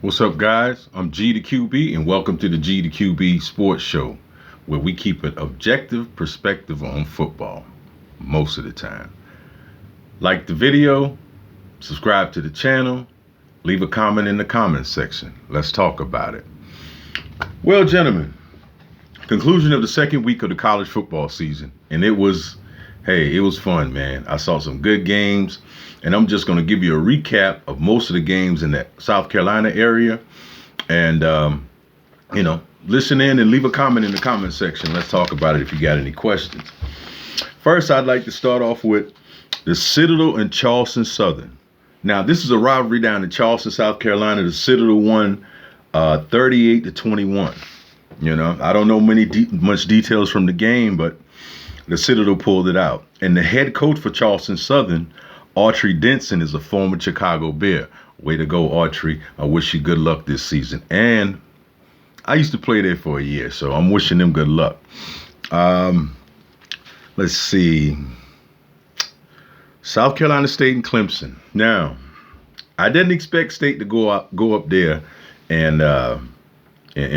What's up, guys? I'm G the QB, and welcome to the G the QB Sports Show, where we keep an objective perspective on football most of the time. Like the video, subscribe to the channel, leave a comment in the comments section. Let's talk about it. Well, gentlemen, conclusion of the second week of the college football season, and it was fun, man. I saw some good games, and I'm just going to give you a recap of most of the games in the South Carolina area. And, listen in and leave a comment in the comment section. Let's talk about it if you got any questions. First, I'd like to start off with the Citadel and Charleston Southern. Now, this is a rivalry down in Charleston, South Carolina. The Citadel won 38-21. I don't know much details from the game, but the Citadel pulled it out. And the head coach for Charleston Southern, Autry Denson, is a former Chicago Bear. Way to go, Autry. I wish you good luck this season. And I used to play there for a year, so I'm wishing them good luck. Let's see. South Carolina State and Clemson. Now, I didn't expect State to go up there and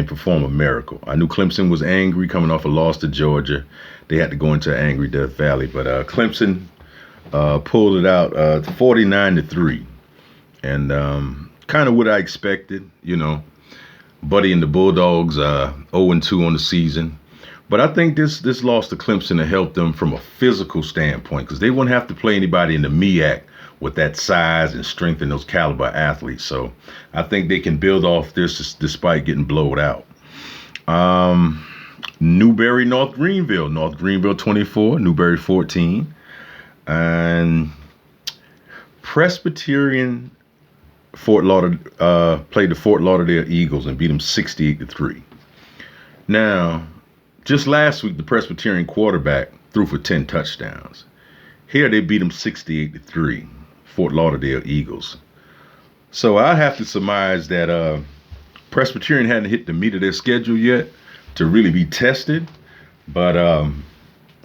perform a miracle. I knew Clemson was angry coming off a loss to Georgia. They had to go into an angry Death Valley, but Clemson pulled it out 49-3, and kind of what I expected. Buddy and the Bulldogs 0-2 on the season. But I think this loss to Clemson to help them from a physical standpoint, because they wouldn't have to play anybody in the MEAC with that size and strength and those caliber athletes. So I think they can build off this despite getting blowed out. Newberry, North Greenville 24, Newberry 14. And Presbyterian played the Fort Lauderdale Eagles and beat them 68-3. Now, just last week, the Presbyterian quarterback threw for 10 touchdowns. Here, they beat them 68-3, Fort Lauderdale Eagles. So I have to surmise that Presbyterian hadn't hit the meat of their schedule yet to really be tested. But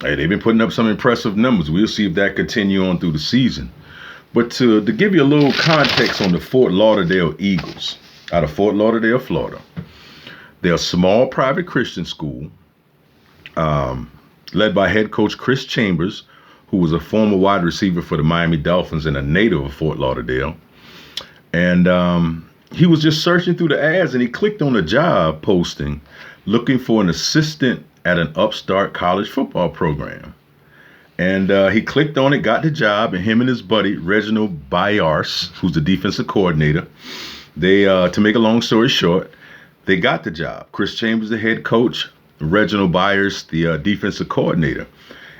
hey, they've been putting up some impressive numbers. We'll see if that continue on through the season. But to give you a little context on the Fort Lauderdale Eagles, out of Fort Lauderdale, Florida, they're a small private Christian school led by head coach Chris Chambers, who was a former wide receiver for the Miami Dolphins and a native of Fort Lauderdale. And he was just searching through the ads, and he clicked on a job posting looking for an assistant at an upstart college football program. And he clicked on it, got the job, and him and his buddy, Reginald Byars, who's the defensive coordinator, they, to make a long story short, they got the job. Chris Chambers, the head coach, Reginald Byars, the defensive coordinator.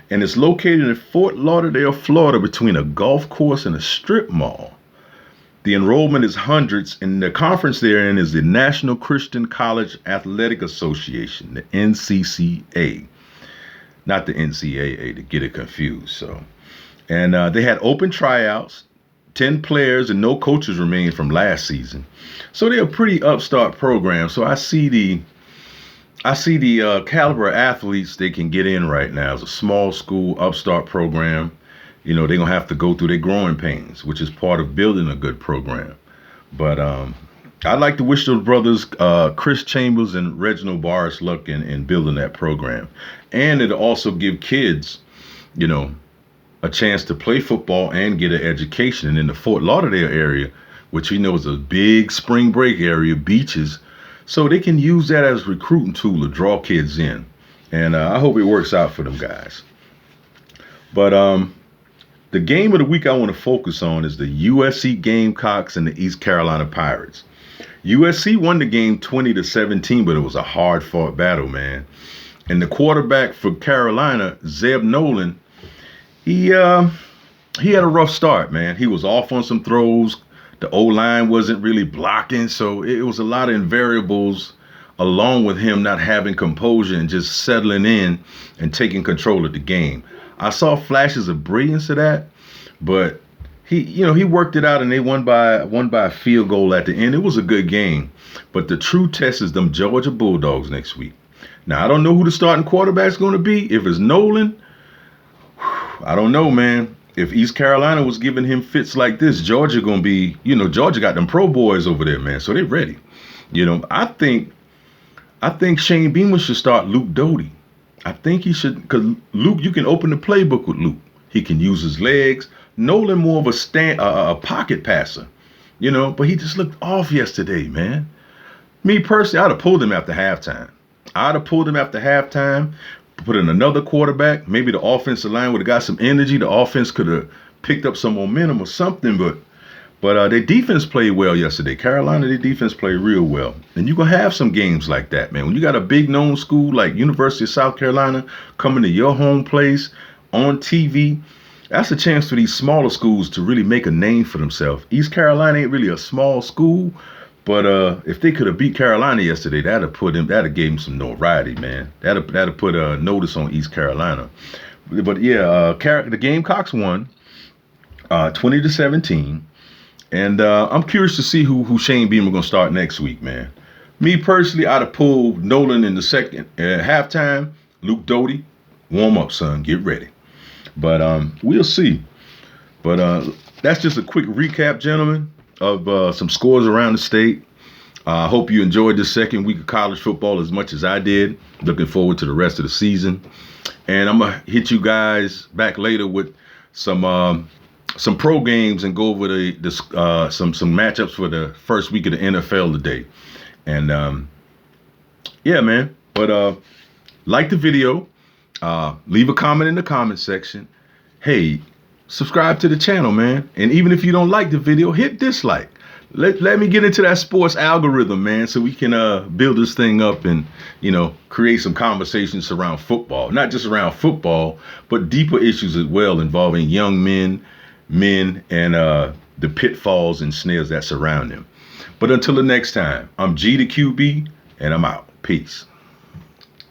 And it's located in Fort Lauderdale, Florida, between a golf course and a strip mall. The enrollment is hundreds, and the conference they're in is the National Christian College Athletic Association, the NCCA. Not the NCAA, to get it confused. And they had open tryouts, 10 players, and no coaches remained from last season. So they're a pretty upstart program. So I see the caliber of athletes they can get in right now. It's a small school upstart program. They're going to have to go through their growing pains, which is part of building a good program. But I'd like to wish those brothers, Chris Chambers and Reginald Byars, luck in building that program. And it'll also give kids, a chance to play football and get an education. And in the Fort Lauderdale area, which we know is a big spring break area, beaches, so they can use that as a recruiting tool to draw kids in. And I hope it works out for them guys. But the game of the week I want to focus on is the USC Gamecocks and the East Carolina Pirates. USC won the game 20-17, but it was a hard-fought battle, man. And the quarterback for Carolina, Zeb Nolan, he had a rough start, man. He was off on some throws. The O-line wasn't really blocking, so it was a lot of invariables, along with him not having composure and just settling in and taking control of the game. I saw flashes of brilliance of that, but he worked it out, and they won by a field goal at the end. It was a good game, but the true test is them Georgia Bulldogs next week. Now, I don't know who the starting quarterback's going to be. If it's Nolan, I don't know, man. if East Carolina was giving him fits like this, Georgia gonna be, Georgia got them pro boys over there, man. So they ready. I think Shane Beamer should start Luke Doty. I think he should, because Luke, you can open the playbook with Luke. He can use his legs. Nolan more of a pocket passer, but he just looked off yesterday, man. Me personally, I'd have pulled him after halftime. Put in another quarterback. Maybe the offensive line would have got some energy. The offense could have picked up some momentum or something, but their defense played well yesterday. Carolina, their defense played real well. And you're going to have some games like that, man. When you got a big known school like University of South Carolina coming to your home place on TV, that's a chance for these smaller schools to really make a name for themselves. East Carolina ain't really a small school, but if they could have beat Carolina yesterday, that'd have gave them some notoriety, man. That'd have put a notice on East Carolina. But yeah, the Gamecocks won 20-17. And I'm curious to see who Shane Beamer gonna start next week, man. Me personally, I'd have pulled Nolan in the second halftime. Luke Doty, warm up, son, get ready. But we'll see. But that's just a quick recap, gentlemen, of some scores around the state. I hope you enjoyed this second week of college football as much as I did. Looking forward to the rest of the season. And I'm gonna hit you guys back later with some pro games and go over some matchups for the first week of the NFL today. And yeah, man. But like the video, leave a comment in the comment section. Hey, subscribe to the channel, man. And even if you don't like the video, hit dislike. Let me get into that sports algorithm, man, so we can build this thing up and, create some conversations around football. Not just around football, but deeper issues as well involving young men, and the pitfalls and snares that surround them. But until the next time, I'm G the QB, and I'm out. Peace.